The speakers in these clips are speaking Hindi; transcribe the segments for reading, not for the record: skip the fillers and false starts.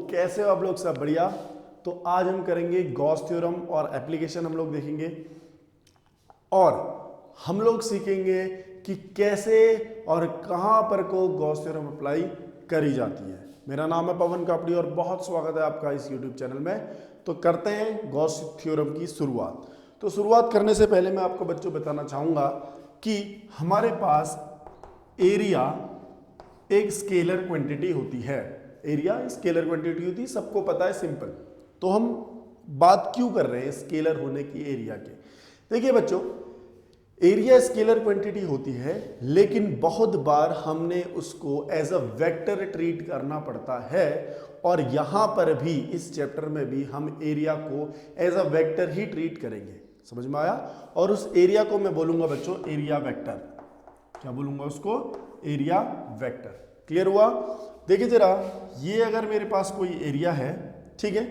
कैसे हो आप लोग? सब बढ़िया। तो आज हम करेंगे गॉस थ्योरम और एप्लीकेशन हम लोग देखेंगे और हम लोग सीखेंगे कि कैसे और कहां पर को गॉस थ्योरम अप्लाई करी जाती है। मेरा नाम है पवन कापड़ी और बहुत स्वागत है आपका इस यूट्यूब चैनल में। तो करते हैं गॉस थ्योरम की शुरुआत। तो शुरुआत करने से पहले मैं आपको बच्चों बताना चाहूंगा कि हमारे पास एरिया एक स्केलर क्वांटिटी होती है। एरिया स्केलर क्वांटिटी होती है, सबको पता है, सिंपल। तो हम बात क्यों कर रहे हैं स्केलर होने की एरिया के? देखिए बच्चों, एरिया स्केलर क्वांटिटी होती है, लेकिन बहुत बार हमने उसको एज अ वेक्टर ट्रीट करना पड़ता है। और यहां पर भी इस चैप्टर में भी हम एरिया को एज अ वेक्टर ही ट्रीट करेंगे। समझ में आया? और उस एरिया को मैं बोलूंगा बच्चों एरिया वेक्टर। क्या बोलूंगा उसको? Area vector. क्लियर हुआ? देखिए जरा, ये अगर मेरे पास कोई एरिया है, ठीक है,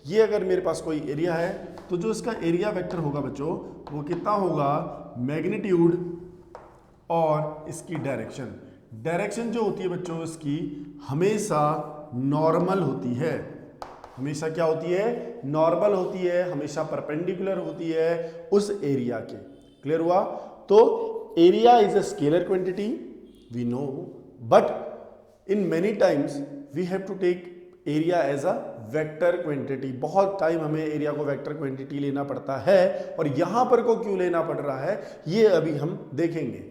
ये अगर मेरे पास कोई एरिया है तो जो इसका एरिया वेक्टर होगा बच्चों वो कितना होगा? मैग्नीट्यूड और इसकी डायरेक्शन। डायरेक्शन जो होती है बच्चों इसकी हमेशा नॉर्मल होती है। हमेशा क्या होती है? नॉर्मल होती है, हमेशा परपेंडिकुलर होती है उस एरिया के। क्लियर हुआ? तो area is a scalar quantity, we know, but in many times we have to take area as a vector quantity। बहुत टाइम हमें एरिया को वेक्टर क्वांटिटी लेना पड़ता है, और यहां पर को क्यों लेना पड़ रहा है ये अभी हम देखेंगे।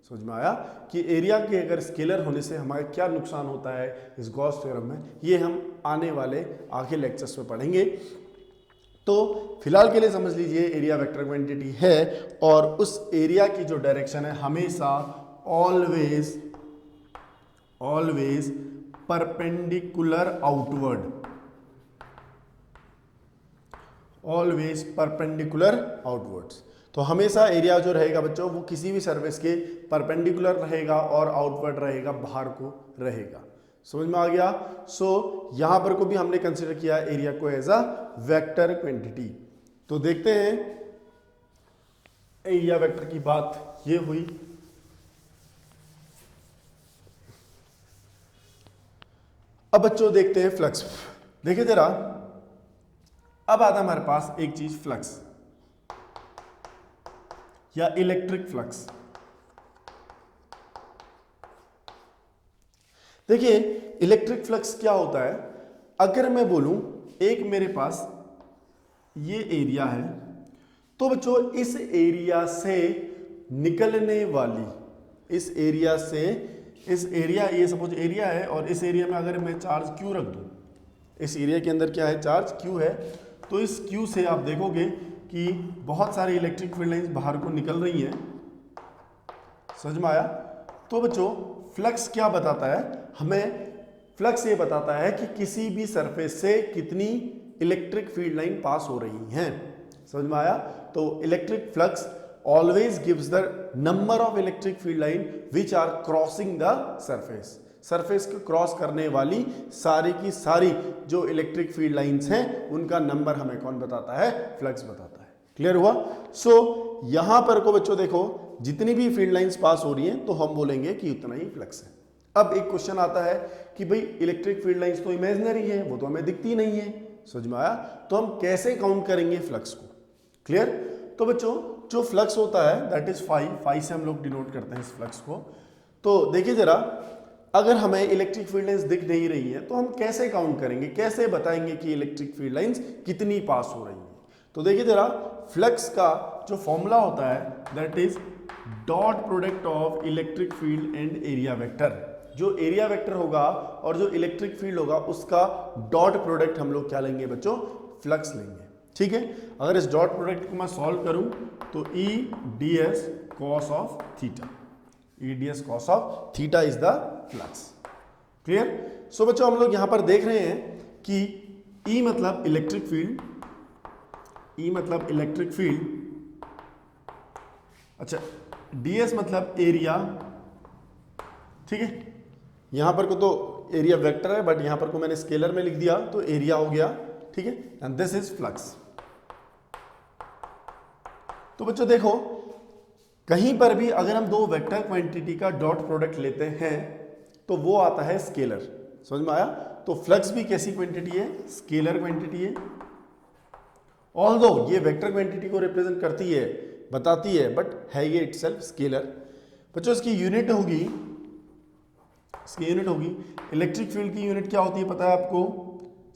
समझ में आया कि एरिया के अगर स्केलर होने से हमारे क्या नुकसान होता है इस गॉस थ्योरम में? ये हम आने वाले आगे लेक्चर्स में पढ़ेंगे। तो फिलहाल के लिए समझ लीजिए एरिया वेक्टर क्वांटिटी है, और उस एरिया की जो डायरेक्शन है हमेशा always perpendicular outward. Always perpendicular outwards. तो हमेशा एरिया जो रहेगा बच्चों वो किसी भी सरफेस के परपेंडिकुलर रहेगा और आउटवर्ड रहेगा, बाहर को रहेगा। समझ में आ गया? सो यहां पर को भी हमने कंसीडर किया एरिया को एज अ वेक्टर क्वांटिटी। तो देखते हैं, एरिया वेक्टर की बात ये हुई। अब बच्चों देखते हैं फ्लक्स। देखिए जरा, अब आता हमारे पास एक चीज फ्लक्स या इलेक्ट्रिक फ्लक्स। देखिए इलेक्ट्रिक फ्लक्स क्या होता है? अगर मैं बोलूं एक मेरे पास ये एरिया है, तो बच्चों इस एरिया से निकलने वाली, इस एरिया से, इस एरिया, ये सपोज एरिया है और इस एरिया में अगर मैं चार्ज क्यू रख दूं, इस एरिया के अंदर क्या है? चार्ज क्यू है। तो इस क्यू से आप देखोगे कि बहुत सारी इलेक्ट्रिक फील्ड लाइंस बाहर को निकल रही हैं। समझ में आया? तो बच्चों फ्लक्स क्या बताता है हमें? फ्लक्स ये बताता है कि किसी भी सरफेस से कितनी इलेक्ट्रिक फील्ड लाइन पास हो रही हैं। समझ में आया? तो electric flux always gives the number of electric field line which are crossing the surface. Surface को क्रॉस करने वाली सारी की सारी जो इलेक्ट्रिक फील्ड लाइंस हैं उनका नंबर हमें कौन बताता है? फ्लक्स बताता है। क्लियर हुआ? सो यहां पर को बच्चों देखो, जितनी भी फील्ड लाइंस पास हो रही हैं तो हम बोलेंगे कि उतना ही फ्लक्स है। अब एक क्वेश्चन आता है कि भाई इलेक्ट्रिक फील्ड लाइंस तो इमेजिनरी है, वो तो हमें दिखती नहीं है। समझ में आया? तो हम कैसे काउंट करेंगे फ्लक्स को? क्लियर? तो बच्चों जो फ्लक्स होता है दैट इज फाई से हम लोग डिनोट करते हैं इस फ्लक्स को। तो देखिए जरा, अगर हमें इलेक्ट्रिक फील्ड लाइंस दिख नहीं रही है तो हम कैसे काउंट करेंगे, कैसे बताएंगे कि इलेक्ट्रिक फील्ड लाइंस कितनी पास हो रही है? तो देखिए जरा, फ्लक्स का जो फॉर्मूला होता है that is dot product of electric field and area vector. जो एरिया वेक्टर होगा और जो इलेक्ट्रिक फील्ड होगा उसका डॉट प्रोडक्ट हम लोग क्या लेंगे बच्चों? फ्लक्स लेंगे। ठीक है? अगर इस डॉट प्रोडक्ट को मैं सॉल्व करूं तो E D S cos of theta, E D S cos of theta is the flux. Clear? So बच्चों हम लोग यहां पर देख रहे हैं कि ई मतलब इलेक्ट्रिक फील्ड, ई मतलब इलेक्ट्रिक फील्ड, अच्छा ds मतलब एरिया। ठीक है? यहां पर को तो एरिया वेक्टर है बट यहां पर को मैंने स्केलर में लिख दिया तो एरिया हो गया। ठीक है? And this is flux. तो बच्चों देखो, कहीं पर भी अगर हम दो वेक्टर क्वांटिटी का डॉट प्रोडक्ट लेते हैं तो वो आता है स्केलर। समझ में आया? तो फ्लक्स भी कैसी क्वांटिटी है, स्केलर क्वांटिटी है। ऑल्दो ये वेक्टर क्वांटिटी को रिप्रेजेंट करती है, बताती है, बट है ये इटसेल्फ स्केलर। बच्चों इसकी यूनिट होगी, इलेक्ट्रिक फील्ड की यूनिट क्या होती है पता है आपको,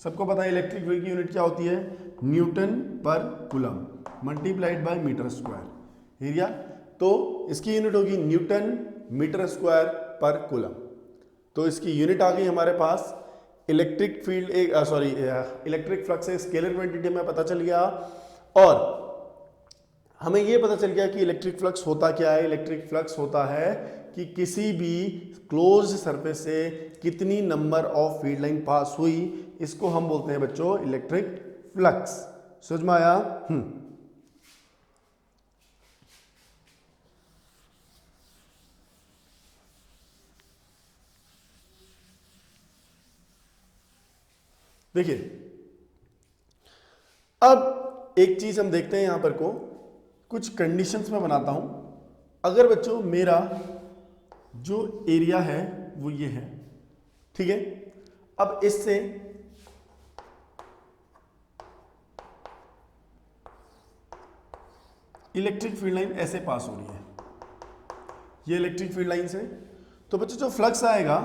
सबको पता है इलेक्ट्रिक फील्ड की यूनिट क्या होती है, newton per coulomb multiplied by metre square area. तो इसकी यूनिट होगी newton metre square per coulomb. तो इसकी यूनिट आ गई हमारे पास। इलेक्ट्रिक फील्ड इलेक्ट्रिक फ्लक्स एक स्केलर क्वांटिटी में पता चल गया, और हमें यह पता चल गया कि इलेक्ट्रिक फ्लक्स होता क्या है। इलेक्ट्रिक फ्लक्स होता है कि किसी भी क्लोज्ड सरफेस से कितनी नंबर ऑफ फील्ड लाइन पास हुई, इसको हम बोलते हैं बच्चों इलेक्ट्रिक फ्लक्स। समझ में आया? देखिए अब एक चीज हम देखते हैं यहां पर को कुछ कंडीशंस में बनाता हूं। अगर बच्चों मेरा जो एरिया है वो ये है, ठीक है, अब इससे इलेक्ट्रिक फील्ड लाइन ऐसे पास हो रही है, ये इलेक्ट्रिक फील्ड लाइन से, तो बच्चों जो फ्लक्स आएगा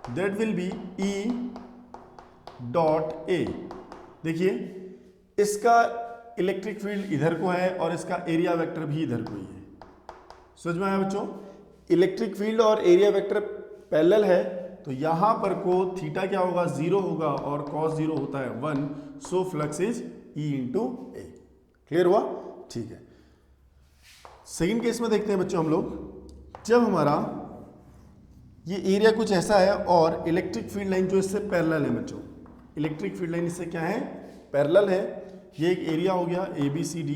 that will be E dot A. देखिए इसका इलेक्ट्रिक फील्ड इधर को है और इसका एरिया वेक्टर भी इधर को ही है। समझ में आया बच्चों? इलेक्ट्रिक फील्ड और एरिया वेक्टर पैरेलल है, तो यहां पर को थीटा क्या होगा, 0 होगा, और कॉस 0 होता है 1, so flux is E into A. Clear हुआ? ठीक है। सेकेंड केस में देखते हैं बच्चों हम लोग, जब हमारा ये एरिया कुछ ऐसा है और इलेक्ट्रिक फील्ड लाइन जो इससे पैरेलल है बच्चों, इलेक्ट्रिक फील्ड लाइन इससे क्या है, पैरेलल है। ये एक एरिया हो गया ए बी सी डी,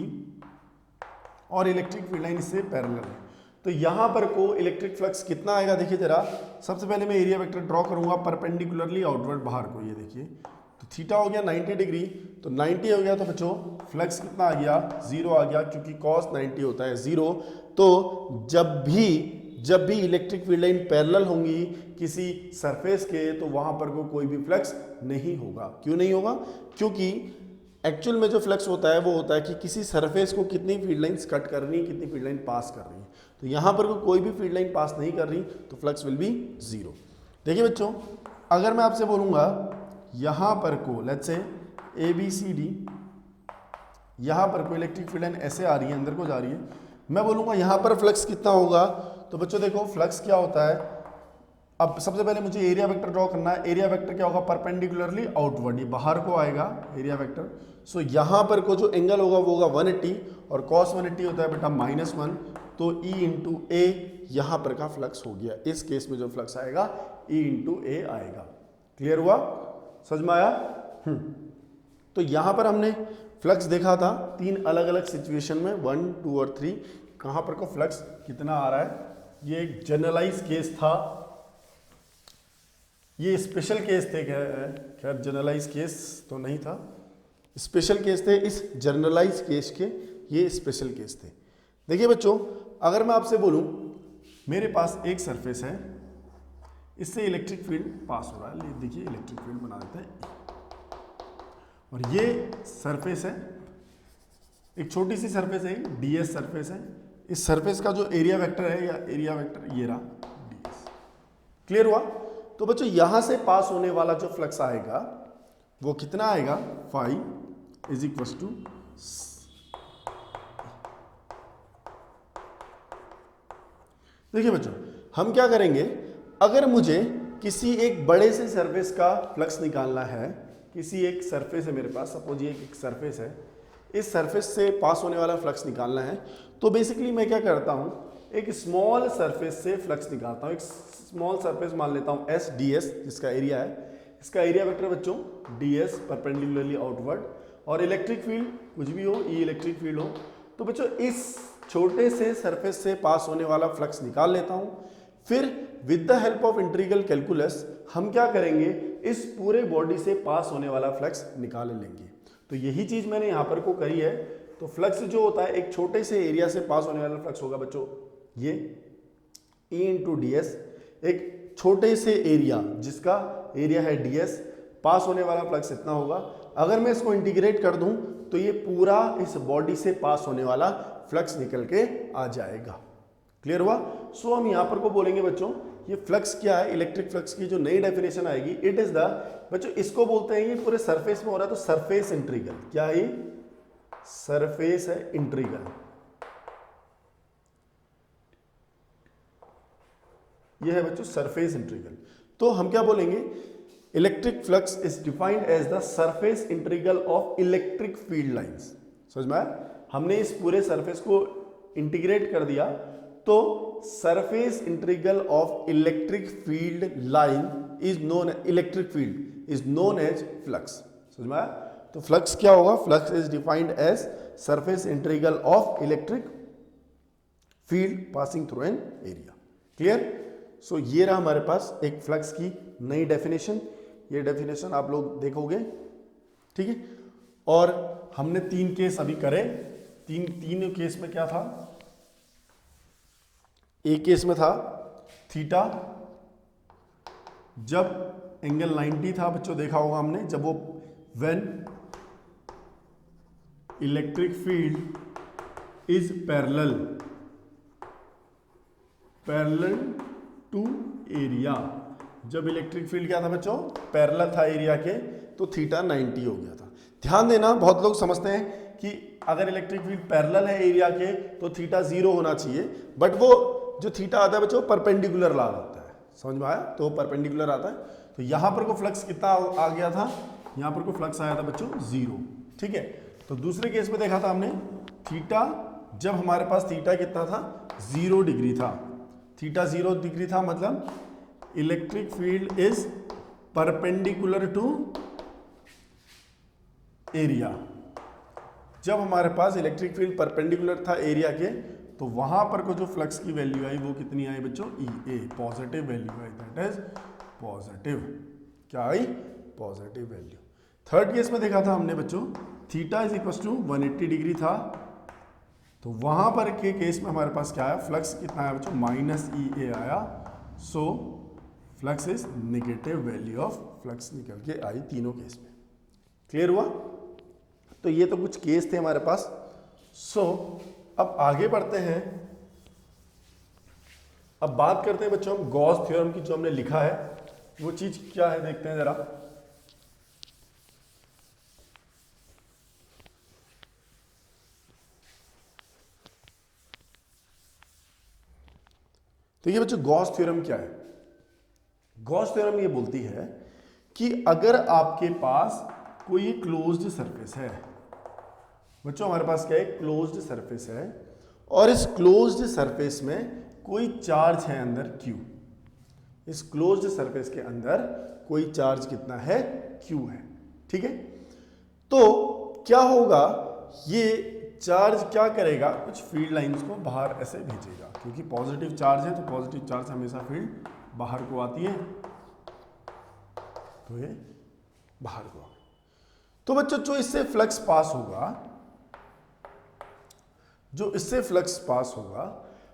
और इलेक्ट्रिक फील्ड लाइन इससे पैरेलल है। तो यहां पर को इलेक्ट्रिक फ्लक्स कितना आएगा, देखिए जरा। सबसे पहले मैं एरिया वेक्टर ड्रॉ करूंगा परपेंडिकुलरली आउटवर्ड बाहर को, ये देखिए, तो थीटा हो गया 90 डिग्री, तो 90 हो गया, तो बच्चों फ्लक्स कितना आ गया, 0 आ गया, क्योंकि कॉस 90 होता है 0। तो जब भी इलेक्ट्रिक फील्ड लाइन पैरेलल होंगी किसी सरफेस के, तो वहां पर को कोई भी फ्लक्स नहीं होगा। क्यों नहीं होगा? क्योंकि एक्चुअल में जो फ्लक्स होता है वो होता है कि किसी सरफेस को कितनी फील्ड लाइंस कट कर रही है, कितनी फील्ड लाइन पास कर रही है। तो यहां पर कोई भी फील्ड लाइन पास नहीं कर रही, तो फ्लक्स विल बी 0। देखिए बच्चों, अगर मैं आपसे बोलूंगा यहां पर को let's say A B C D, यहां पर को इलेक्ट्रिक फील्ड लाइन ऐसे आ रही है, अंदर को जा रही है, मैं बोलूंगा यहां पर फ्लक्स कितना होगा, तो बच्चों देखो फ्लक्स क्या होता है। अब सबसे पहले मुझे एरिया वेक्टर ड्रॉ करना है। एरिया वेक्टर क्या होगा, परपेंडिकुलरली आउटवर्ड, ये बाहर को आएगा एरिया वेक्टर। सो यहां पर को जो एंगल होगा वो होगा 180, और cos 180 होता है बेटा -1, तो E इंटू ए यहां पर का फ्लक्स हो गया। इस केस में जो फ्लक्स आएगा E इंटू ए आएगा। क्लियर हुआ? समझ में आया? तो यहां पर हमने फ्लक्स देखा था 3 अलग अलग सिचुएशन में, 1, 2 और 3, कहां पर को फ्लक्स कितना आ रहा है। ये एक जनरलाइज केस था, ये स्पेशल केस थे, खैर जनरलाइज केस तो नहीं था, स्पेशल केस थे। इस जनरलाइज केस के ये स्पेशल केस थे। देखिए बच्चों, अगर मैं आपसे बोलूं मेरे पास एक सरफेस है, इससे इलेक्ट्रिक फील्ड पास हो रहा है, देखिए इलेक्ट्रिक फील्ड बना देता है, और ये सरफेस है, एक छोटी सी सरफेस है, ds सरफेस है। इस सरफेस का जो एरिया वेक्टर है, या एरिया वेक्टर ये रहा ds। क्लियर हुआ? तो बच्चों यहां से पास होने वाला जो फ्लक्स आएगा वो कितना आएगा, फाई इज इक्वल टू, देखिए बच्चों हम क्या करेंगे, अगर मुझे किसी एक बड़े से सरफेस का फ्लक्स निकालना है, किसी एक सरफेस है मेरे पास, सपोज ये एक सरफेस है, इस सरफेस से पास होने वाला फ्लक्स निकालना है, तो बेसिकली मैं क्या करता हूं, एक स्मॉल सरफेस से फ्लक्स निकालता हूं। एक स्मॉल सरफेस मान लेता हूं एस डी एस, जिसका एरिया है, इसका एरिया वेक्टर बच्चों डी एस परपेंडिकुलरली आउटवर्ड, और इलेक्ट्रिक फील्ड कुछ भी हो, ई इलेक्ट्रिक फील्ड हो। तो बच्चों इस छोटे से सरफेस से पास होने वाला फ्लक्स निकाल लेता हूं। फिर with the help of integral calculus हम क्या करेंगे, इस पूरे बॉडी से पास होने वाला फ्लक्स निकाल लेंगे। तो यही चीज मैंने यहां पर को करी है। तो फ्लक्स जो होता है एक छोटे से एरिया से पास होने वाला फ्लक्स होगा बच्चों ये E इंटू डी एस, एक छोटे से एरिया जिसका एरिया है ds, पास होने वाला फ्लक्स इतना होगा। अगर मैं इसको इंटीग्रेट कर दूं तो ये पूरा इस बॉडी से पास होने वाला फ्लक्स निकल के आ जाएगा। क्लियर हुआ? सो हम यहां पर को बोलेंगे बच्चों, ये फ्लक्स क्या है, इलेक्ट्रिक फ्लक्स की जो नई डेफिनेशन आएगी, इट इज द, बच्चों इसको बोलते हैं, ये पूरे सरफेस में हो रहा है तो सरफेस इंटीग्रल। क्या है? सरफेस है इंटीग्रल। ये है बच्चों सरफेस इंटीग्रल। तो हम क्या बोलेंगे, electric flux is defined as the surface integral of electric field lines. समझ में आया? हमने इस पूरे सरफेस को इंटीग्रेट कर दिया तो surface integral of electric field line is known, electric field is known as flux. समझ में आया? तो फ्लक्स क्या होगा? Flux is defined as surface integral of electric field passing through an area. Clear? So ये रहा हमारे पास एक फ्लक्स की नई डेफिनेशन। ये डेफिनेशन आप लोग देखोगे, ठीक है। और हमने 3 केस अभी करे। तीन केस में क्या था? एक केस में था थीटा, जब एंगल 90 था, बच्चों देखा होगा हमने, जब वो when electric field is parallel to area. जब इलेक्ट्रिक फील्ड क्या था बच्चों? पैरेलल था एरिया के, तो थीटा 90 हो गया था। ध्यान देना, बहुत लोग समझते हैं कि अगर इलेक्ट्रिक फील्ड पैरेलल है एरिया के तो थीटा 0 होना चाहिए, बट वो जो थीटा आता है बच्चों परपेंडिकुलर लाल होता है। समझ में आया? तो परपेंडिकुलर आता है। तो यहां पर को फ्लक्स कितना आ गया था? यहां पर को फ्लक्स आया था बच्चों 0। ठीक है। तो दूसरे केस में देखा था हमने थीटा, जब हमारे पास थीटा कितना था? 0 डिग्री था। थीटा 0 डिग्री था, मतलब electric field is perpendicular to area. जब हमारे पास इलेक्ट्रिक फील्ड परपेंडिकुलर था एरिया के, तो वहां पर को जो फ्लक्स की वैल्यू आई वो कितनी आई बच्चों? EA, पॉजिटिव वैल्यू आई, दैट इज पॉजिटिव। क्या आई? Positive value. थर्ड केस में देखा था हमने बच्चों, theta is equal to 180 degree था, तो वहां पर के केस में हमारे पास क्या आया? फ्लक्स कितना आया बच्चों? -EA आया। So flux is negative value of flux निकल के आई तीनों केस में। क्लियर हुआ? तो ये तो कुछ केस थे हमारे पास। सो अब आगे बढ़ते हैं। अब बात करते हैं बच्चों हम गॉस थ्योरम की, जो हमने लिखा है वो चीज क्या है, देखते हैं जरा। तो ये बच्चों गॉस थ्योरम क्या है? गॉस थ्योरम ये बोलती है कि अगर आपके पास कोई क्लोज्ड सरफेस है, बच्चों हमारे पास क्या है? क्लोज्ड सरफेस है, और इस क्लोज्ड सरफेस में कोई चार्ज है अंदर Q। इस क्लोज्ड सरफेस के अंदर कोई चार्ज कितना है? Q है। ठीक है। तो क्या होगा? ये चार्ज क्या करेगा? कुछ फील्ड लाइंस को बाहर ऐसे भेजेगा, क्योंकि पॉजिटिव चार्ज है तो पॉजिटिव चार्ज हमेशा फील्ड बाहर को आती है, तो ये बाहर को आ गई। तो बच्चों जो इससे फ्लक्स पास होगा, जो इससे फ्लक्स पास होगा,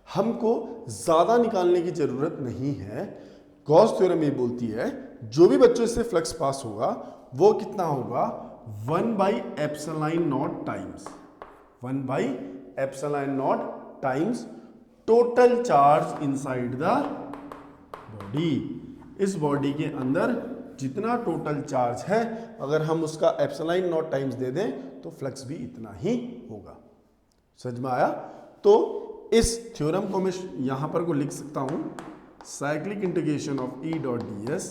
हमको ज्यादा निकालने की जरूरत नहीं है। गॉस थ्योरम ये बोलती है जो भी बच्चों इससे फ्लक्स पास होगा वो कितना होगा? 1/ε0 times 1/ε0 times total charge inside the body. इस बॉडी के अंदर जितना टोटल चार्ज है, अगर हम उसका ε0 टाइम्स दे दें तो फ्लक्स भी इतना ही होगा। समझ में आया? तो इस थ्योरम को मैं यहां पर को लिख सकता हूं, साइक्लिक इंटीग्रेशन ऑफ E.ds,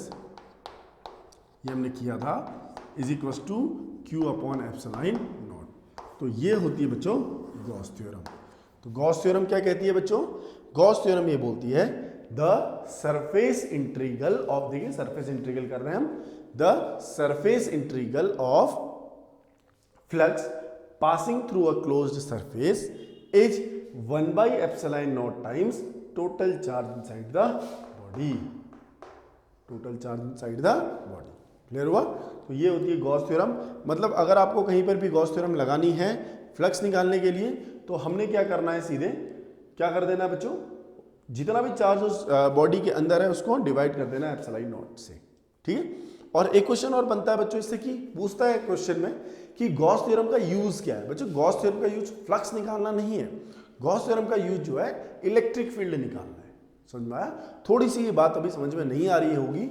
ये हमने किया था, इज इक्वल टू Q/ε0। तो ये होती है बच्चों गॉस थ्योरम। तो गॉस थ्योरम क्या कहती है बच्चों? गॉस थ्योरम ये बोलती है द सरफेस इंटीग्रल ऑफ, देखिए सरफेस इंटीग्रल कर रहे हैं हम, the surface integral of flux passing through a closed surface is 1/ε0 times total charge inside the body। total charge inside the body। Clear हुआ? तो ये होती है गॉस थ्योरम। मतलब अगर आपको कहीं पर भी गॉस थ्योरम लगानी है फ्लक्स निकालने के लिए, तो हमने क्या करना है? सीधे क्या कर देना बच्चों? जितना भी चार्ज उस बॉडी के अंदर है उसको डिवाइड कर देना ε0 से। ठीक है। और एक क्वेश्चन और बनता है बच्चों इससे कि पूछता है क्वेश्चन में कि गॉस थ्योरम का यूज क्या है। बच्चों गॉस थ्योरम का यूज फ्लक्स निकालना नहीं है, गॉस थ्योरम का यूज जो है इलेक्ट्रिक फील्ड निकालना है। समझ में आया? थोड़ी सी ये बात अभी समझ में नहीं आ रही होगी,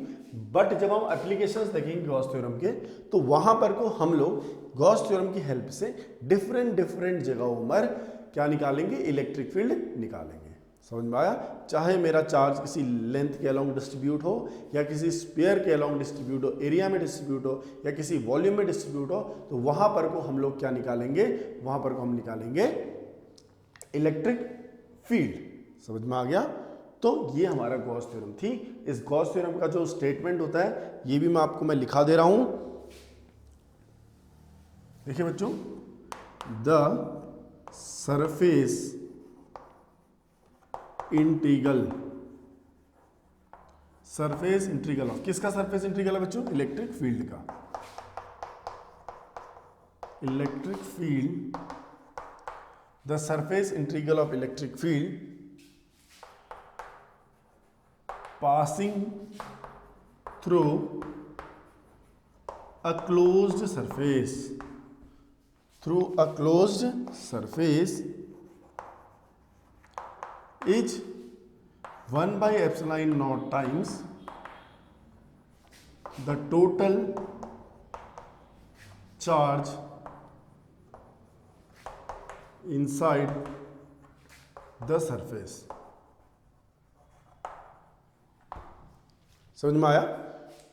बट जब हम एप्लीकेशंस देखेंगे गॉस थ्योरम के तो वहां पर को हम लोग गॉस थ्योरम की हेल्प से डिफरेंट जगहों पर क्या निकालेंगे, इलेक्ट्रिक फील्ड निकालेंगे। समझ में आया? चाहे मेरा चार्ज किसी लेंथ के अलोंग डिस्ट्रीब्यूट हो या किसी स्फीयर के अलोंग डिस्ट्रीब्यूट हो, एरिया में डिस्ट्रीब्यूट हो या किसी वॉल्यूम में डिस्ट्रीब्यूट हो, तो वहां पर को हम लोग क्या निकालेंगे, वहां पर को हम निकालेंगे इलेक्ट्रिक फील्ड। समझ में आ गया? तो ये हमारा गॉस थ्योरम थी। इस गॉस थ्योरम का जो स्टेटमेंट होता है ये भी मैं लिखा दे रहा हूं। देखिए बच्चों, द सरफेस इंटीग्रल ऑफ किसका सरफेस इंटीग्रल है बच्चों? इलेक्ट्रिक फील्ड का। Electric field, the surface integral of electric field passing through a closed surface is 1 by epsilon naught times the total charge inside the surface। समझ में आया?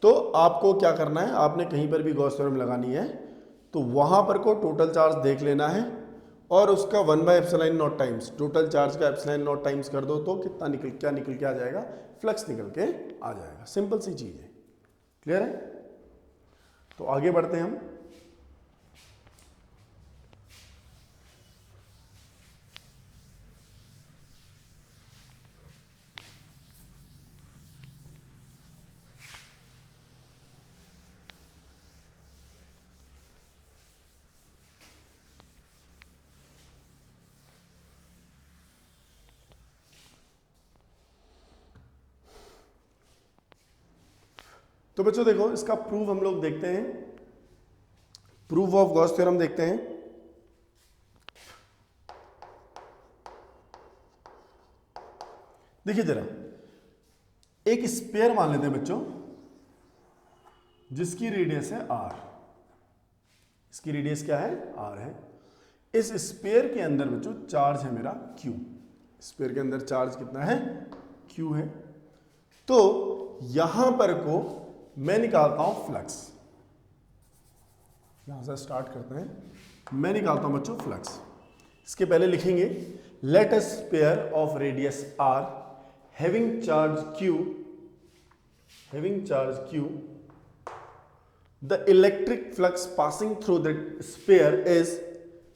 तो आपको क्या करना है, आपने कहीं पर भी गॉस थ्योरम लगानी है तो वहां पर को टोटल चार्ज देख लेना है और उसका 1 by epsilon not times, total charge का एप्सिलॉन नॉट टाइम्स कर दो तो कितना निकल के आ जाएगा, फ्लक्स निकल के आ जाएगा। सिंपल सी चीज है। क्लियर है? तो आगे बढ़ते हैं हम। तो बच्चों देखो, इसका प्रूफ हम लोग देखते हैं, प्रूफ ऑफ गॉस थ्योरम देखते हैं। देखिए जरा, एक स्फीयर मान लेते हैं बच्चों जिसकी रेडियस है r। इसकी रेडियस क्या है? r है। इस स्फीयर के अंदर बच्चों चार्ज है मेरा q। स्फीयर के अंदर चार्ज कितना है? q है। तो यहां पर को मैं निकालता हूं फ्लक्स। यहां से स्टार्ट करते हैं। मैं निकालता हूं बच्चों फ्लक्स। इसके पहले लिखेंगे let a sphere of radius r having charge q the electric flux passing through the sphere is,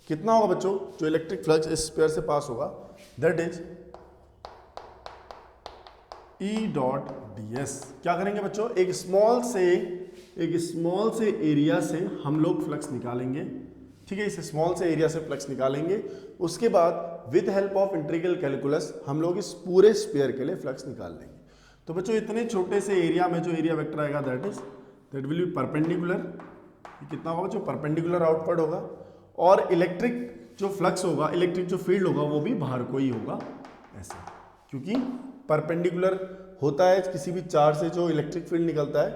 कितना होगा बच्चों जो इलेक्ट्रिक फ्लक्स इस स्फीयर से पास होगा, that is E dot ds। क्या करेंगे बच्चों, एक स्मॉल से एरिया से हम लोग फ्लक्स निकालेंगे। ठीक है, इस स्मॉल से एरिया से फ्लक्स निकालेंगे। उसके बाद with help of integral calculus हम लोग इस पूरे स्फीयर के लिए फ्लक्स निकाल लेंगे। तो बच्चों इतने छोटे से एरिया में जो एरिया वेक्टर आएगा दैट विल बी परपेंडिकुलर। कितना होगा बच्चों? परपेंडिकुलर आउटवर्ड होगा। और इलेक्ट्रिक जो फ्लक्स होगा, इलेक्ट्रिक जो फील्ड होगा वो भी बाहर को ही होगा ऐसे, क्योंकि परपेंडिकुलर होता है किसी भी चार्ज से जो इलेक्ट्रिक फील्ड निकलता है,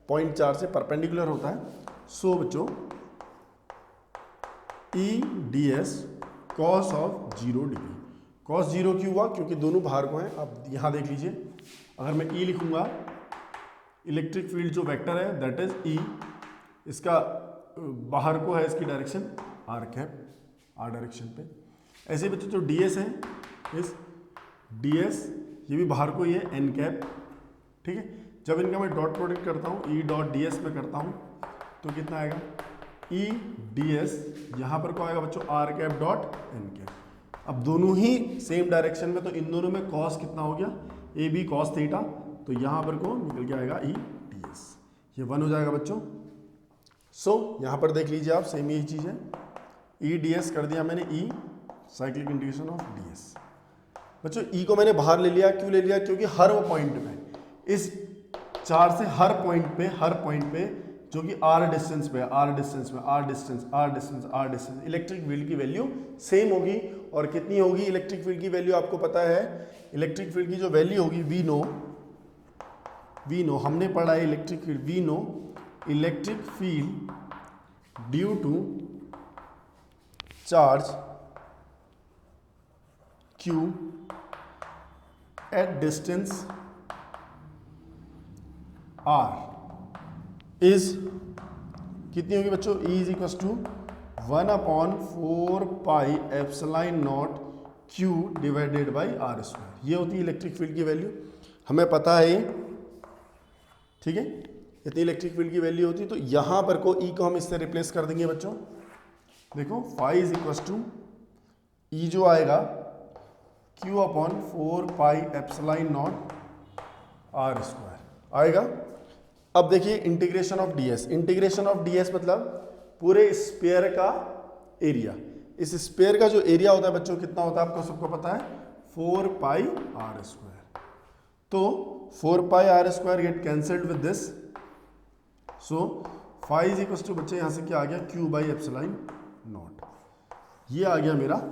पॉइंट चार्ज से परपेंडिकुलर होता है। सो बच्चों ई D S cos of 0 degree. Cos 0 क्यों हुआ? क्योंकि दोनों बाहर को हैं। अब यहां देख लीजिए, अगर मैं ई लिखूंगा, इलेक्ट्रिक फील्ड जो वेक्टर है दैट इज ई, इसका बाहर को है इसकी direction r cap, r direction पे। ऐसे ही बच्चों जो डी एस है, इस डी एस ये भी बाहर को ही है एन कैप। ठीक है, जब इनका मैं डॉट प्रोडक्ट करता हूँ ई डॉट डी एस में करता हूँ तो कितना आएगा? ई डी एस यहाँ पर को आएगा बच्चों r cap dot n cap. अब दोनों ही सेम डायरेक्शन में, तो इन दोनों में कॉस कितना हो गया? A B cos theta. तो यहाँ पर को निकल के आएगा ई डी एस, ये 1 हो जाएगा बच्चों। सो यहाँ पर देख लीजिए आप, सेम यही चीज़ है। ई डी एस कर दिया मैंने, E cyclic integration of D S. बच्चों ई को मैंने बाहर ले लिया, क्यों ले लिया? क्योंकि हर वो पॉइंट में इस चार्ज से हर पॉइंट पे जो कि r डिस्टेंस पे r डिस्टेंस इलेक्ट्रिक फील्ड की वैल्यू सेम होगी। और कितनी होगी इलेक्ट्रिक फील्ड की वैल्यू आपको पता है, इलेक्ट्रिक फील्ड की जो वैल्यू होगी वी नो हमने पढ़ा है electric field, we know electric field due to charge q at distance r is कितनी होगी बच्चों, E is equal to 1/4πε0 Q divided by r square. ये होती है इलेक्ट्रिक फील्ड की वैल्यू, हमें पता है ये, ठीक है, इतनी इलेक्ट्रिक फील्ड की वैल्यू होती है। तो यहां पर को E को हम इससे रिप्लेस कर देंगे बच्चों। देखो phi is equal to E जो आएगा Q/4πε0 r स्क्वायर आएगा। अब देखिए integration of ds, integration of ds मतलब पूरे स्फीयर का एरिया। इस स्फीयर का जो एरिया होता है बच्चों कितना होता है आपको सबको पता है, 4πr²। तो 4πr² get cancelled with this, so phi is equal to बच्चे यहां से क्या आ गया, Q/ε0। ये आ गया मेरा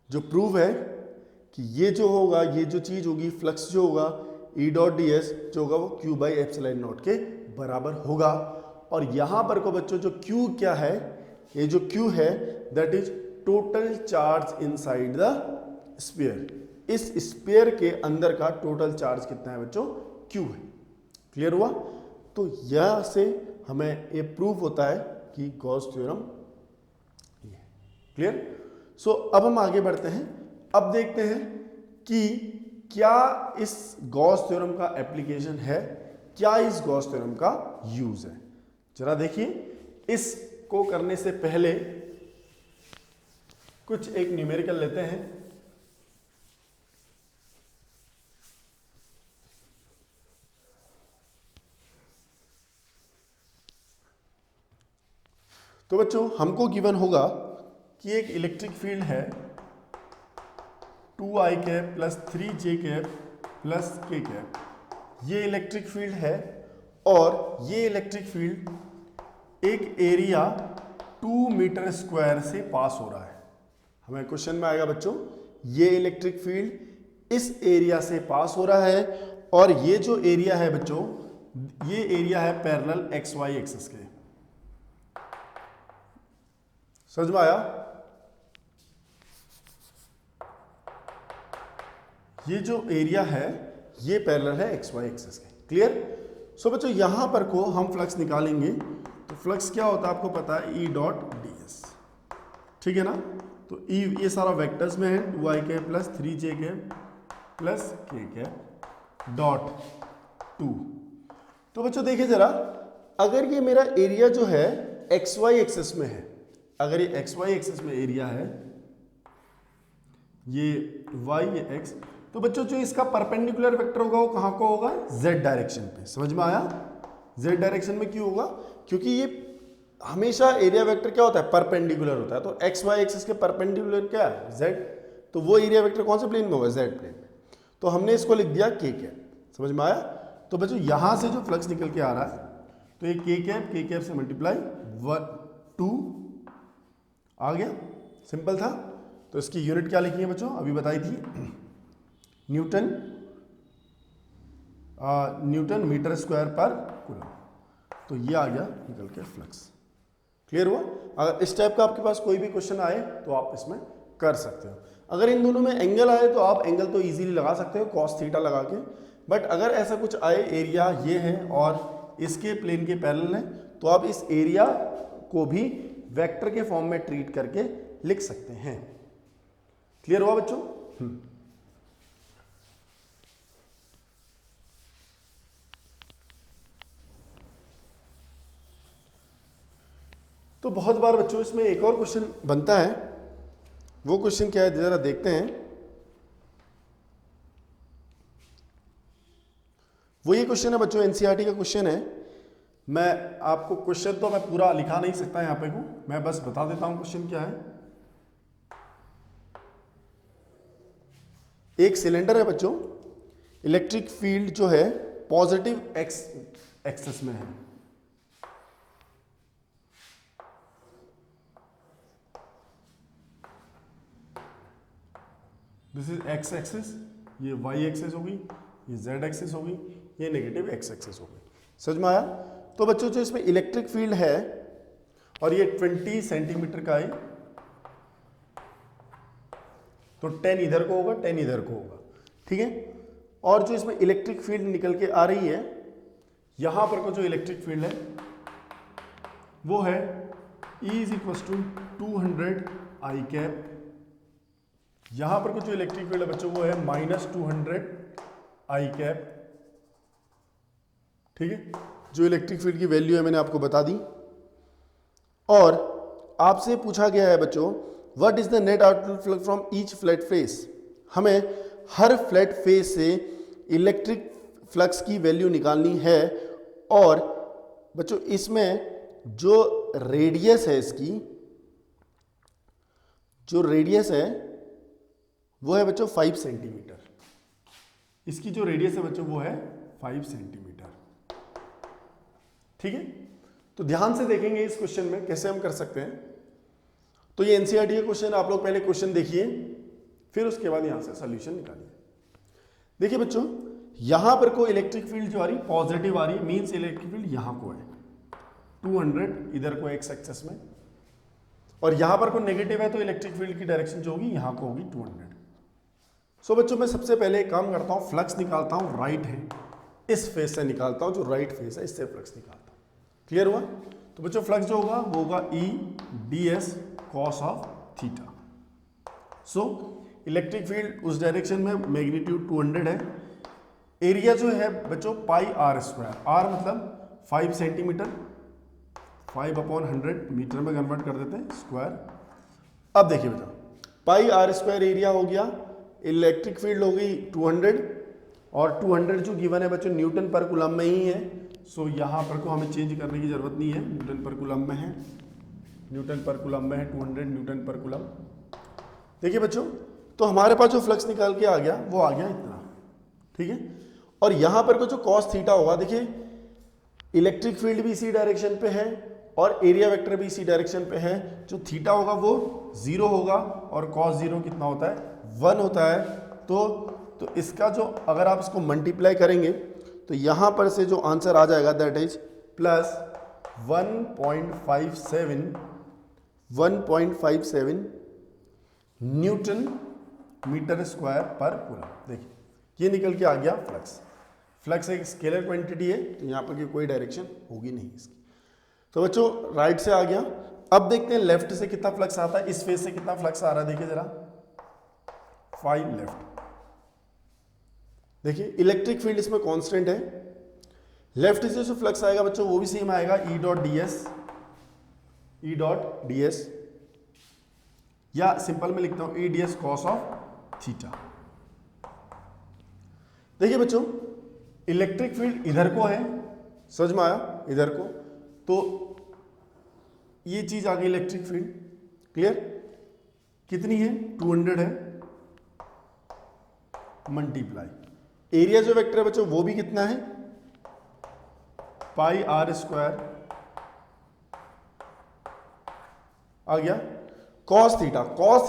जो प्रूव है कि ये जो होगा, ये जो चीज होगी, फ्लक्स जो होगा E डॉट डी एस जो होगा वो Q/ε0 के बराबर होगा। और यहां पर को बच्चों जो Q क्या है, ये जो Q है that is total charge inside the sphere. इस स्फीयर के अंदर का टोटल चार्ज कितना है बच्चों, Q है। क्लियर हुआ? तो यह से हमें ये प्रूफ होता है कि गॉस थ्योरम ये है। क्लियर? सो अब हम आगे बढ़ते हैं। अब देखते हैं कि क्या इस गॉस थ्योरम का एप्लीकेशन है, क्या इस गॉस थ्योरम का यूज है। जरा देखिए, इसको करने से पहले कुछ एक न्यूमेरिकल लेते हैं। तो बच्चों हमको गिवन होगा कि एक इलेक्ट्रिक फील्ड है 2i cap plus 3j cap plus k cap, ये इलेक्ट्रिक फील्ड है। और ये इलेक्ट्रिक फील्ड एक एरिया 2 मीटर स्क्वायर से पास हो रहा है। हमें क्वेश्चन में आएगा बच्चों, ये इलेक्ट्रिक फील्ड इस एरिया से पास हो रहा है और ये जो एरिया है बच्चों, ये एरिया है पैरेलल XY एक्सिस के। समझ में आया? ये जो एरिया है ये पैरेलल है XY एक्सिस के। क्लियर? सो बच्चों यहां पर को हम फ्लक्स निकालेंगे तो फ्लक्स क्या होता है आपको पता है, E डॉट डी एस। ठीक है ना? तो E ये सारा वेक्टर्स में है, 2i के प्लस 3j के प्लस k के डॉट 2। तो बच्चों देखिए जरा, अगर ये मेरा एरिया जो है XY एक्सिस में है, अगर ये XY एक्सिस में एरिया है, ये y ये x, तो बच्चों जो इसका परपेंडिकुलर वेक्टर होगा वो कहां को होगा, z डायरेक्शन पे। समझ में आया? z डायरेक्शन में क्यों होगा? क्योंकि ये हमेशा एरिया वेक्टर क्या होता है, परपेंडिकुलर होता है। तो XY एक्सिस के परपेंडिकुलर क्या है, z। तो वो एरिया वेक्टर कौन से प्लेन में होगा, z प्लेन में। तो हमने इसको लिख दिया k कैप। समझ में आया? तो बच्चों यहां से जो फ्लक्स निकल के आ रहा है तो ये k कैप से मल्टीप्लाई 2 आ गया। सिंपल था। तो इसकी यूनिट क्या लिखी है बच्चों, अभी बताई थी, Newton metre square per coulomb. तो ये आ गया निकल के फ्लक्स। क्लियर हुआ? अगर इस टाइप का आपके पास कोई भी क्वेश्चन आए तो आप इसमें कर सकते हो। अगर इन दोनों में एंगल आए तो आप एंगल तो इजीली लगा सकते हो cos थीटा लगा के। बट अगर ऐसा कुछ आए, एरिया ये है और इसके प्लेन के पैरेलल है, तो आप इस एरिया को भी वेक्टर के फॉर्म में ट्रीट करके लिख सकते हैं। क्लियर हुआ बच्चों? तो बहुत बार बच्चों इसमें एक और क्वेश्चन बनता है। वो क्वेश्चन क्या है जरा देखते हैं। वो ये क्वेश्चन है बच्चों, एनसीईआरटी का क्वेश्चन है। मैं आपको क्वेश्चन तो मैं पूरा लिखा नहीं सकता यहां पे को, मैं बस बता देता हूं क्वेश्चन क्या है। एक सिलेंडर है बच्चों, इलेक्ट्रिक फील्ड जो है पॉजिटिव एक्स एक्सेस में है, दिस इज एक्स एक्सिस, ये वाई एक्सिस होगी, ये जेड एक्सिस होगी, ये नेगेटिव एक्स एक्सिस होगी। समझ में आया? तो बच्चों जो इसमें इलेक्ट्रिक फील्ड है और ये 20 सेंटीमीटर का है, तो 10 इधर को होगा, 10 इधर को होगा, ठीक है। और जो इसमें इलेक्ट्रिक फील्ड निकल के आ रही है, यहां पर को जो इलेक्ट्रिक फील्ड है वो है E is equal to 200 i cap. यहां पर को जो इलेक्ट्रिक फील्ड है बच्चों वो है -200 आई कैप, ठीक है। जो इलेक्ट्रिक फील्ड की वैल्यू है मैंने आपको बता दी। और आपसे पूछा गया है बच्चों what is the net output flux from each flat face. हमें हर फ्लैट फेस से इलेक्ट्रिक फ्लक्स की वैल्यू निकालनी है। और बच्चों इसमें जो रेडियस है, इसकी जो रेडियस है वो है बच्चों 5 सेंटीमीटर। इसकी जो रेडियस है बच्चों वो है 5 सेंटीमीटर, ठीक है। तो ध्यान से देखेंगे इस क्वेश्चन में कैसे हम कर सकते हैं। तो ये एनसीईआरटी का क्वेश्चन, आप लोग पहले क्वेश्चन देखिए, फिर उसके बाद यहां से सॉल्यूशन निकालिए। देखिए बच्चों, यहां पर को इलेक्ट्रिक फील्ड जो आ रही पॉजिटिव आ रही, मींस इलेक्ट्रिक फील्ड यहां को है 200, इधर को एक्स एक्सिस में, और यहां पर को नेगेटिव है, तो इलेक्ट्रिक फील्ड की डायरेक्शन जो होगी यहां को होगी 200। सो बच्चों मैं सबसे पहले एक काम करता हूं, फ्लक्स निकालता हूं राइट हैंड, इस फेस से निकालता हूं, जो राइट फेस है इससे फ्लक्स निकालता हूं। क्लियर हुआ? तो बच्चों फ्लक्स जो होगा वो होगा E ds cos of theta. So electric field उस डायरेक्शन में मैग्नीट्यूड 200 है। एरिया जो है बच्चों पाई आर स्क्वायर, आर मतलब 5 सेंटीमीटर, 5/100 मीटर में कन्वर्ट कर देते हैं स्क्वायर। अब देखिए बेटा, पाई आर स्क्वायर एरिया हो गया, इलेक्ट्रिक फील्ड हो गई 200, और 200 जो गिवन है बच्चों न्यूटन पर कूलम में ही है। सो यहाँ पर को हमें चेंज करने की जरूरत नहीं है, न्यूटन पर कूलम में है, न्यूटन पर कूलम में है 200 न्यूटन पर कूलम। देखिए बच्चों, तो हमारे पास जो फ्लक्स निकाल के आ गया वो आ गया इतना, ठीक है। और यहाँ पर को जो कॉस थीटा होगा, देखिए इलेक्ट्रिक फील्ड भी इसी डायरेक्शन पे है और एरिया वेक्टर भी इसी डायरेक्शन पे है। जो थीटा होगा वो 0 होगा और कॉस 0 कितना होता है 1 होता है। तो इसका जो अगर आप इसको मल्टीप्लाई करेंगे तो यहां पर से जो आंसर आ जाएगा that is plus 1.57 newton metre square per coulomb. देखिए ये निकल के आ गया फ्लक्स। फ्लक्स एक स्केलर क्वांटिटी है, तो यहाँ पर कोई डायरेक्शन होगी नहीं इसकी। तो बच्चों राइट से आ गया। अब देखते हैं लेफ्ट से कितना फ्लक्स आता है, इस फेस से कितना फ्लक्स आ रहा है। देखिए जरा 5 लेफ्ट। देखिए इलेक्ट्रिक फील्ड इसमें कांस्टेंट है, लेफ्ट से जो फ्लक्स आएगा बच्चों वो भी सेम आएगा, E डॉट ds, या सिंपल में लिखता हूं E ds cos of theta. देखिए बच्चों इलेक्ट्रिक फील्ड इधर को है, समझ में आया, इधर को, तो ये चीज आ गई इलेक्ट्रिक फील्ड। क्लियर? कितनी है 200 है, मल्टीप्लाई एरिया जो वेक्टर है बच्चों वो भी कितना है पाई आर स्क्वायर आ गया, कॉस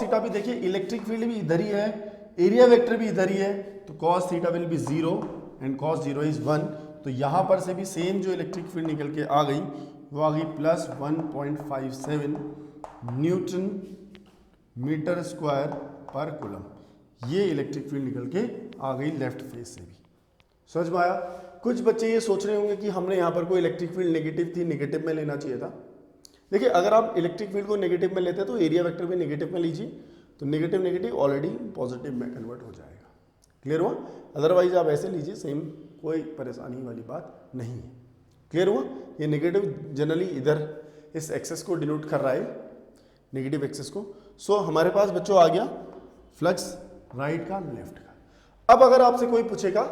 थीटा भी देखिए इलेक्ट्रिक फील्ड भी इधर ही है, एरिया वेक्टर भी इधर ही है, तो cos theta will be 0 and cos 0 is 1। तो यहां पर से भी सेम जो इलेक्ट्रिक फील्ड निकल के आ गई वो आ गई plus 1.57 newton metre square per coulomb. ये इलेक्ट्रिक फील्ड निकल के आ गई लेफ्ट फेस से भी। समझ में आया? कुछ बच्चे ये सोच रहे होंगे कि हमने यहाँ पर कोई इलेक्ट्रिक फील्ड नेगेटिव थी, नेगेटिव में लेना चाहिए था। देखिए अगर आप इलेक्ट्रिक फील्ड को नेगेटिव में लेते हैं तो एरिया वेक्टर भी नेगेटिव में लीजिए, तो नेगेटिव नेगेटिव ऑलरेडी पॉजिटिव में कन्वर्ट हो जाएगा। क्लियर हुआ? अदरवाइज आप ऐसे लीजिए, सेम कोई परेशानी वाली बात नहीं है। क्लियर हुआ? ये नेगेटिव जनरली इधर इस एक्सेस को डिनोट कर रहा है, नेगेटिव एक्सेस को। सो हमारे पास बच्चों आ गया फ्लक्स राइट का लेफ्ट का। अब अगर आपसे कोई पूछेगा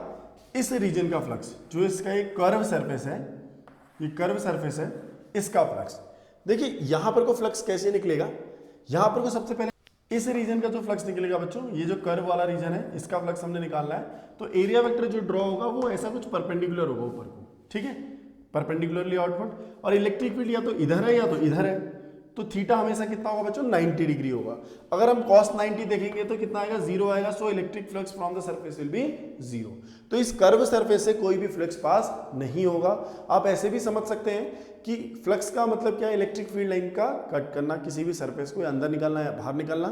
इस रीजन का फ्लक्स, जो इसका एक कर्व सरफेस है, ये कर्व सरफेस है, इसका फ्लक्स, देखिए यहां पर को फ्लक्स कैसे निकलेगा। यहां पर को सबसे पहले इस रीजन का जो फ्लक्स निकलेगा बच्चों, ये जो कर्व वाला रीजन है, इसका फ्लक्स हमने निकालना है। तो एरिया वेक्टर जो ड्रॉ होगा वो ऐसा कुछ परपेंडिकुलर होगा ऊपर को, ठीक है, परपेंडिकुलरली आउटवर्ड। और इलेक्ट्रिक फील्ड या तो इधर है या तो इधर है, तो थीटा हमेशा कितना होगा बच्चों, 90 डिग्री होगा। अगर हम cos 90 देखेंगे तो कितना आएगा, 0 आएगा। So electric flux from the surface will be 0। तो इस कर्व सरफेस से कोई भी फ्लक्स पास नहीं होगा। आप ऐसे भी समझ सकते हैं कि फ्लक्स का मतलब क्या है, इलेक्ट्रिक फील्ड लाइन का कट करना, किसी भी सरफेस को अंदर निकालना या बाहर निकालना।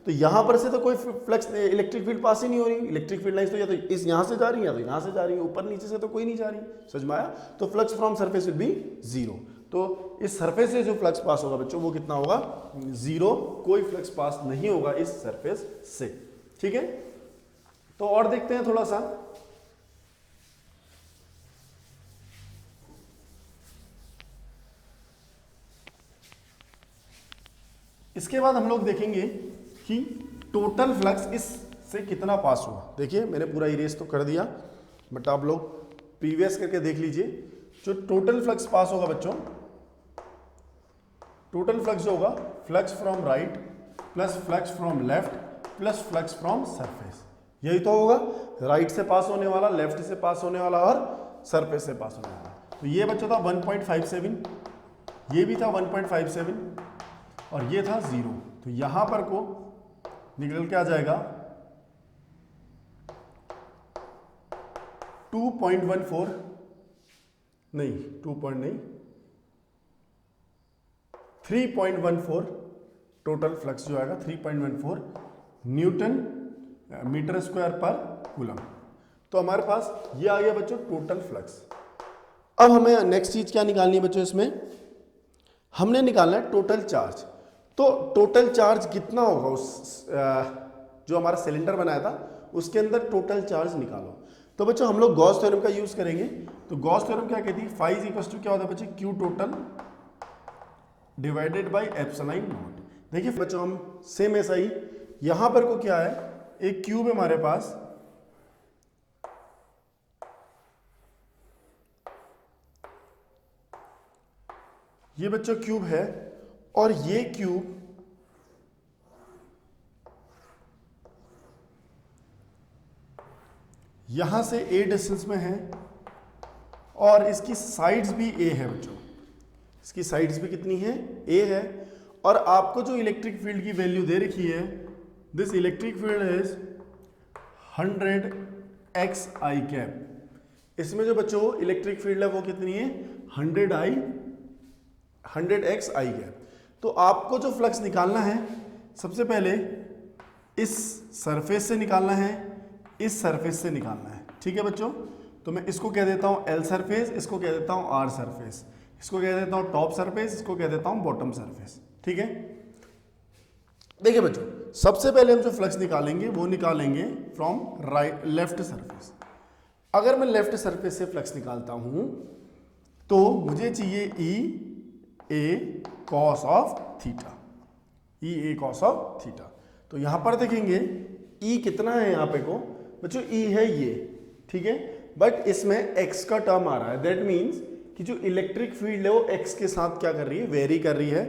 तो यहां पर से तो कोई फ्लक्स इलेक्ट्रिक फील्ड पास ही नहीं हो रही। इलेक्ट्रिक फील्ड लाइन तो या तो इस यहां से जा रही है या तो यहां से जा रही है, ऊपर नीचे से तो कोई नहीं जा रही। समझ में आया? तो flux from surface will be 0। तो इस सरफेस से जो फ्लक्स पास होगा बच्चों वो कितना होगा, 0। कोई फ्लक्स पास नहीं होगा इस सरफेस से, ठीक है। तो और देखते हैं थोड़ा सा। इसके बाद हम लोग देखेंगे कि टोटल फ्लक्स इस से कितना पास हुआ। देखिए मैंने पूरा इरेज तो कर दिया, बट आप लोग प्रीवियस करके देख लीजिए। जो टोटल फ्लक्स पास होगा बच्चों, टोटल फ्लक्स जो होगा, flux from right plus flux from left plus flux from surface, यही तो होगा। राइट से पास होने वाला, लेफ्ट से पास होने वाला और सरफेस से पास होने वाला। तो ये बच्चा था 1.57, ये भी था 1.57 और ये था 0। तो यहां पर को निकल के आ जाएगा 2.14, नहीं 3.14 टोटल फ्लक्स जो आएगा 3.14 Newton metre square per coulomb. तो हमारे पास ये आ गया बच्चों टोटल फ्लक्स। अब हमें नेक्स्ट चीज क्या निकालनी है बच्चों, इसमें हमने निकालना है टोटल चार्ज। तो टोटल चार्ज कितना होगा, उस जो हमारा सिलेंडर बनाया था उसके अंदर टोटल चार्ज निकालो। तो बच्चों हम लोग गॉस थ्योरम का यूज करेंगे। तो गॉस थ्योरम क्या कहती है, फाई इक्वल टू क्या होता है बच्चे, Q total divided by epsilon not. देखिए बच्चों हम सेम ऐसा ही यहां पर को क्या है, एक क्यूब है हमारे पास, ये बच्चों क्यूब है और ये क्यूब यहां से ए डिस्टेंस में है और इसकी साइड्स भी ए है बच्चों, इसकी साइड्स भी कितनी है, ए है। और आपको जो इलेक्ट्रिक फील्ड की वैल्यू दे रखी है, this electric field is 100 x I cap. इसमें जो बच्चों इलेक्ट्रिक फील्ड है वो कितनी है, 100 एक्स आई कैप। तो आपको जो फ्लक्स निकालना है, सबसे पहले इस सरफेस से निकालना है, इस सरफेस से निकालना है, ठीक है बच्चों। तो मैं इसको कह देता हूं एल सरफेस, इसको कह देता हूं आर सरफेस, इसको कह देता हूं टॉप सरफेस, इसको कह देता हूं बॉटम सरफेस, ठीक है। देखिए बच्चों सबसे पहले हम जो फ्लक्स निकालेंगे वो निकालेंगे फ्रॉम राइट लेफ्ट सरफेस। अगर मैं लेफ्ट सरफेस से फ्लक्स निकालता हूं तो मुझे चाहिए E A cos of theta, E A cos of theta. तो यहां पर देखेंगे ई कितना है, यहां पे को बच्चों ई है ये, ठीक है, बट इसमें एक्स का टर्म आ रहा है। दैट मीन्स कि जो इलेक्ट्रिक फील्ड है वो एक्स के साथ क्या कर रही है, वेरी कर रही है।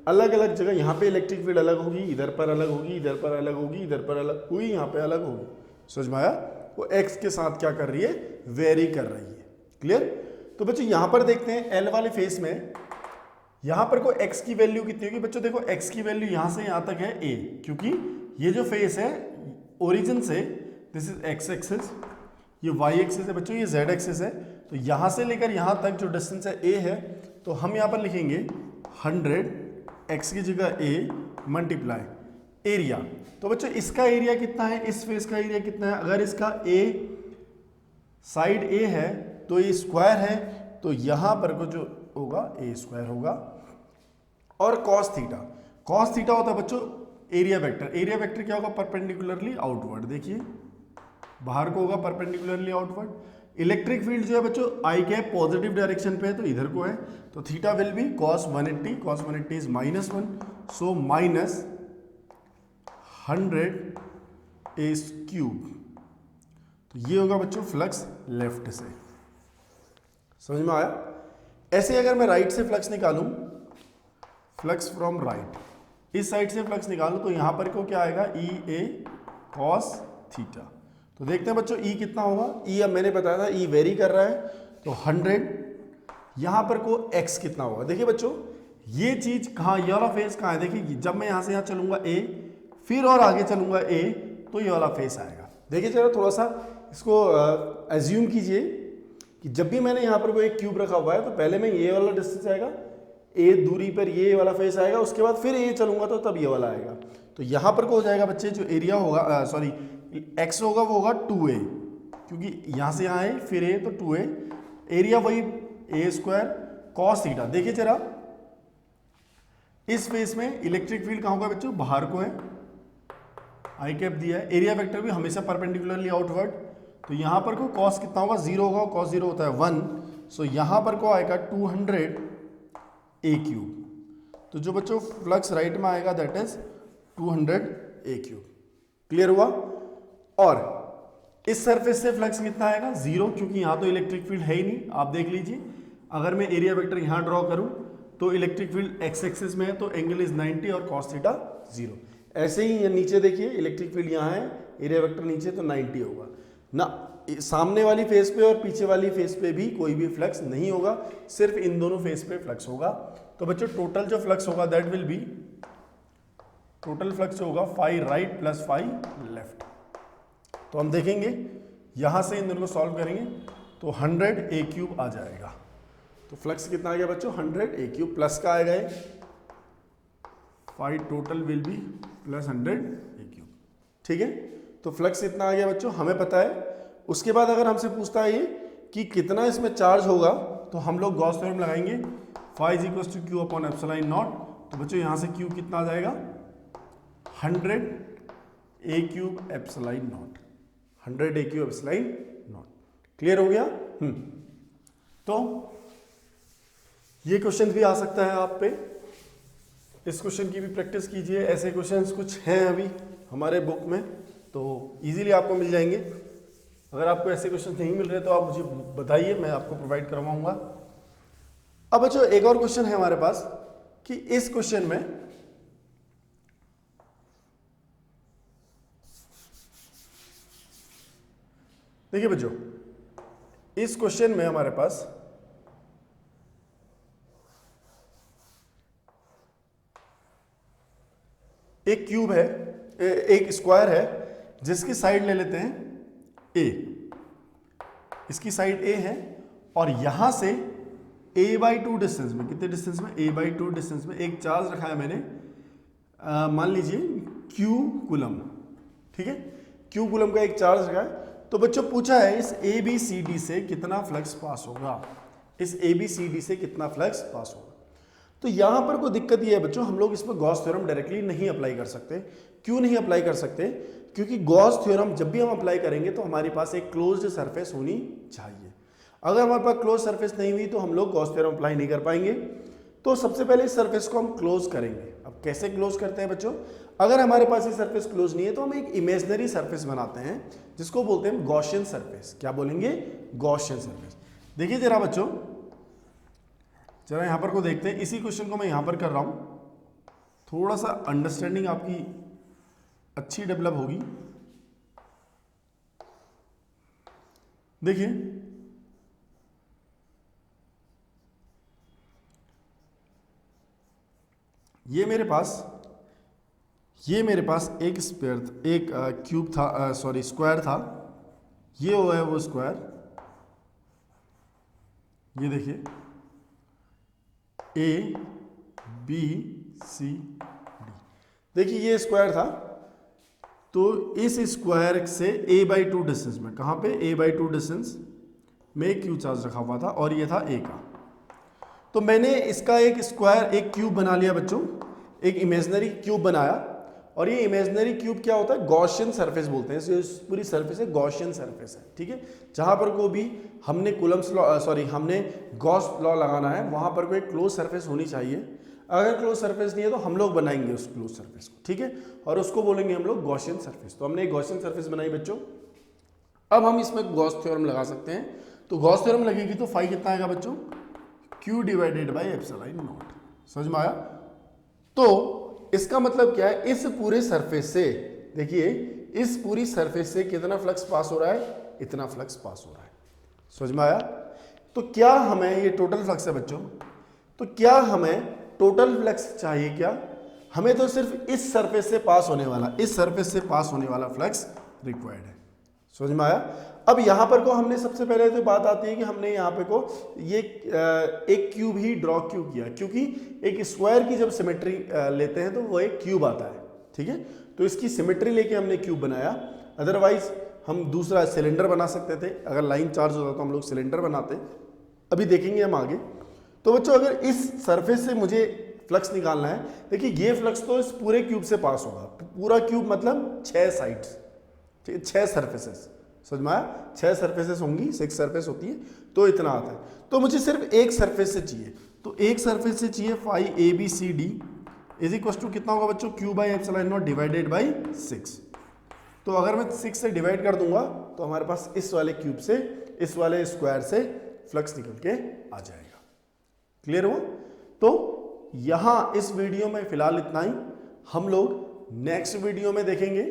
अलग अलग जगह यहाँ पे इलेक्ट्रिक फील्ड अलग होगी, इधर पर अलग होगी, इधर पर अलग होगी, इधर पर अलग हुई, यहाँ पे अलग होगी। समझ में आया? वो एक्स के साथ क्या कर रही है, वेरी कर रही है। क्लियर? तो बच्चों यहाँ पर देखते हैं एल वाले फेस में यहाँ पर को एक्स की वैल्यू कितनी होगी। बच्चों देखो एक्स की वैल्यू यहाँ से यहाँ तक है ए, क्योंकि ये जो फेस है ओरिजिन से, दिस इज एक्स एक्सिस, ये वाई एक्सिस है बच्चों, ये जेड एक्सिस है। तो यहाँ से लेकर यहाँ तक जो डिस्टेंस है ए है, तो हम यहाँ पर लिखेंगे 100 एक्स की जगह ए मल्टीप्लाई एरिया। तो बच्चों इसका एरिया कितना है, इस फेस का एरिया कितना है, अगर इसका ए साइड ए है तो ये स्क्वायर है, तो यहां पर को जो होगा ए स्क्वायर होगा। और कॉस थीटा, कॉस थीटा होता है बच्चों एरिया वेक्टर। एरिया वेक्टर क्या होगा, परपेंडिकुलरली आउटवर्ड। देखिए बाहर को होगा परपेंडिकुलरली आउटवर्ड। इलेक्ट्रिक फील्ड जो है बच्चों आई कैप पॉजिटिव डायरेक्शन पे है, तो इधर को है, तो theta will be cos 180, cos 180 is -1, so minus 100 is cube. तो ये होगा बच्चों फ्लक्स लेफ्ट से। समझ में आया? ऐसे अगर मैं राइट से फ्लक्स निकालूं, फ्लक्स फ्रॉम राइट, इस साइड से फ्लक्स निकालो तो यहाँ पर को क्या आएगा, ई ए कॉस थीटा। तो देखते हैं बच्चों ई कितना होगा। ई अब मैंने बताया था ई वेरी कर रहा है, तो 100। यहाँ पर को एक्स कितना होगा, देखिए बच्चों ये चीज कहाँ, ये वाला फेस कहाँ है, देखिए जब मैं यहाँ से यहाँ चलूंगा ए, फिर और आगे चलूंगा ए, तो ये वाला फेस आएगा। देखिए जरा थोड़ा सा इसको एज्यूम कीजिए कि जब भी मैंने यहाँ पर कोई एक क्यूब रखा हुआ है तो पहले में ये वाला डिस्टेंस आएगा, ए दूरी पर ये वाला फेस आएगा, उसके बाद फिर ए चलूंगा तो तब ये वाला आएगा। तो यहाँ पर को हो जाएगा बच्चे, जो एरिया होगा सॉरी एक्स होगा वो होगा 2a, क्योंकि यहाँ से यहाँ है फिर ए तो 2a, एरिया वही ए स्क्वायर कॉस थीटा। देखिए जरा इस फेस में इलेक्ट्रिक फील्ड कहाँ होगा बच्चों, बाहर को है, आई कैप दिया है, एरिया वेक्टर भी हमेशा परपेंडिकुलरली आउटवर्ड, तो यहाँ पर को कॉस कितना होगा, 0 होगा, कॉस 0 होता है 1, सो यहाँ पर को आएगा 200 ए क्यूब। तो जो बच्चों फ्लक्स राइट में आएगा that is 200 A cube. Clear हुआ। और इस सरफेस से फ्लक्स कितना आएगा, 0, क्योंकि यहाँ तो इलेक्ट्रिक फील्ड है ही नहीं। आप देख लीजिए अगर मैं एरिया वेक्टर यहाँ ड्रॉ करूँ तो इलेक्ट्रिक फील्ड एक्स एक्सिस में है, तो एंगल इज 90 और कॉस थीटा 0। ऐसे ही नीचे देखिए इलेक्ट्रिक फील्ड यहाँ है, एरिया वेक्टर नीचे, तो 90 होगा ना। सामने वाली फेस पे और पीछे वाली फेस पे भी कोई भी फ्लक्स नहीं होगा, सिर्फ इन दोनों फेस पे फ्लक्स होगा। तो बच्चों टोटल जो फ्लक्स होगा that will be, total flux होगा phi right plus phi left. तो हम देखेंगे यहां से इन दोनों को सॉल्व करेंगे तो 100 ए क्यूब आ जाएगा। तो फ्लक्स कितना आ गया बच्चों, 100 ए क्यूब, प्लस का आएगा ये, phi total will be plus 100 A cube. ठीक है, तो फ्लक्स इतना आ गया बच्चों, हमें पता है। उसके बाद अगर हमसे पूछता है ये कि कितना इसमें चार्ज होगा, तो हम लोग गॉस थ्योरम लगाएंगे, phi is equal to Q upon epsilon naught. तो बच्चों यहाँ से क्यू कितना आ जाएगा, 100 ए क्यूब एप्सिलॉन नॉट, 100 ए क्यूब एप्सिलॉन नॉट। क्लियर हो गया। तो ये क्वेश्चन भी आ सकता है आप पे, इस क्वेश्चन की भी प्रैक्टिस कीजिए। ऐसे क्वेश्चंस कुछ हैं अभी हमारे बुक में, तो इजीली आपको मिल जाएंगे। अगर आपको ऐसे क्वेश्चन नहीं मिल रहे तो आप मुझे बताइए, मैं आपको प्रोवाइड करवाऊंगा। अब बच्चों एक और क्वेश्चन है हमारे पास कि इस क्वेश्चन में देखिए बच्चों, इस क्वेश्चन में हमारे पास एक क्यूब है, एक स्क्वायर है, जिसकी साइड ले लेते हैं ए, इसकी साइड ए है, और यहां से a/2 डिस्टेंस में, कितने डिस्टेंस में, a/2 डिस्टेंस में एक चार्ज रखा है मैंने, मान लीजिए Q कूलम। ठीक है, Q कूलम का एक चार्ज रखा है। तो बच्चों पूछा है इस ABCD से कितना फ्लक्स पास होगा, इस ABCD से कितना फ्लक्स पास होगा। तो यहां पर कोई दिक्कत ये है बच्चों, हम लोग इसमें गॉस थ्योरम डायरेक्टली नहीं अप्लाई कर सकते। क्यों नहीं अप्लाई कर सकते, क्योंकि गॉस थ्योरम जब भी हम अप्लाई करेंगे तो हमारे पास एक क्लोज्ड सरफेस होनी चाहिए। अगर हमारे पास क्लोज सरफेस नहीं हुई तो हम लोग गॉस थ्योरम अप्लाई नहीं कर पाएंगे। तो सबसे पहले इस सरफेस को हम क्लोज करेंगे। अब कैसे क्लोज करते हैं बच्चों, अगर हमारे पास ये सरफेस क्लोज नहीं है तो हम एक इमेजिनरी सरफेस बनाते हैं जिसको बोलते हैं गॉसियन सरफेस। क्या बोलेंगे, गॉसियन सरफेस। देखिए जरा बच्चों, जरा यहां पर को देखते हैं, इसी क्वेश्चन को मैं यहां पर कर रहा हूं, थोड़ा सा अंडरस्टैंडिंग आपकी अच्छी डेवलप होगी। देखिए ये मेरे पास एक स्क्वायर, एक क्यूब था, सॉरी स्क्वायर था, ये वो है वो स्क्वायर, ये देखिए ABCD। देखिए ये स्क्वायर था, तो इस स्क्वायर से a/2 डिस्टेंस में, कहाँ पे, a/2 डिस्टेंस में क्यू चार्ज रखा हुआ था, और ये था a का। तो मैंने इसका एक स्क्वायर, एक क्यूब बना लिया बच्चों, एक इमेजिनरी क्यूब बनाया। और ये इमेजिनरी क्यूब क्या होता है, गॉसियन सरफेस बोलते हैं, पूरी सरफेस है गॉसियन सरफेस है। ठीक है, जहां पर को भी हमने कूलम्स लॉ, सॉरी हमने गॉस लॉ लगाना है, वहां पर कोई क्लोज सरफेस होनी चाहिए। अगर क्लोज सरफेस नहीं है तो हम लोग बनाएंगे उस क्लोज सरफेस को। ठीक है, और उसको बोलेंगे हम लोग गॉसियन सरफेस। तो हमने एक गॉसियन सरफेस बनाई बच्चों। अब हम इसमें गॉस थ्योरम लगा सकते हैं। तो गॉस थ्योरम लगेगी तो फाई कितना आएगा बच्चों, Q/ε0। समझ में आया। तो इसका मतलब क्या है, इस पूरे सरफेस से, देखिए इस पूरी सरफेस से कितना फ्लक्स पास हो रहा है, इतना फ्लक्स पास हो रहा है। समझ में आया? तो क्या हमें, ये टोटल फ्लक्स है बच्चों, तो क्या हमें टोटल फ्लक्स चाहिए क्या? हमें तो सिर्फ इस सरफेस से पास होने वाला, इस सरफेस से पास होने वाला फ्लक्स रिक्वायर्ड है। समझ में आया? अब यहां पर को हमने सबसे पहले तो बात आती है कि हमने यहाँ पे को ये एक क्यूब ही ड्रॉ क्यों किया, क्योंकि एक स्क्वायर की जब सिमेट्री लेते हैं तो वो एक क्यूब आता है, ठीक है। तो इसकी सिमेट्री लेके हमने क्यूब बनाया, अदरवाइज हम दूसरा सिलेंडर बना सकते थे। अगर लाइन चार्ज होता तो हम लोग सिलेंडर बनाते, अभी देखेंगे हम आगे। तो बच्चों अगर इस सरफेस से मुझे फ्लक्स निकालना है, देखिए ये फ्लक्स तो इस पूरे क्यूब से पास होगा, पूरा क्यूब मतलब 6 साइड्स, ठीक है, 6 सरफेसेस। समझ में आया? 6 सरफेसेस होंगी, 6 सरफेस होती है, तो इतना आता है। तो मुझे सिर्फ एक सरफेस से चाहिए, तो एक सरफेस से चाहिए phi A B C D is equal to कितना होगा बच्चों, q by epsilon naught divided by 6। तो अगर मैं 6 से डिवाइड कर दूंगा तो हमारे पास इस वाले क्यूब से, इस वाले स्क्वायर से फ्लक्स निकल के आ जाएगा। क्लियर हुआ? तो यहां इस वीडियो में फिलहाल इतना ही, हम लोग नेक्स्ट वीडियो में देखेंगे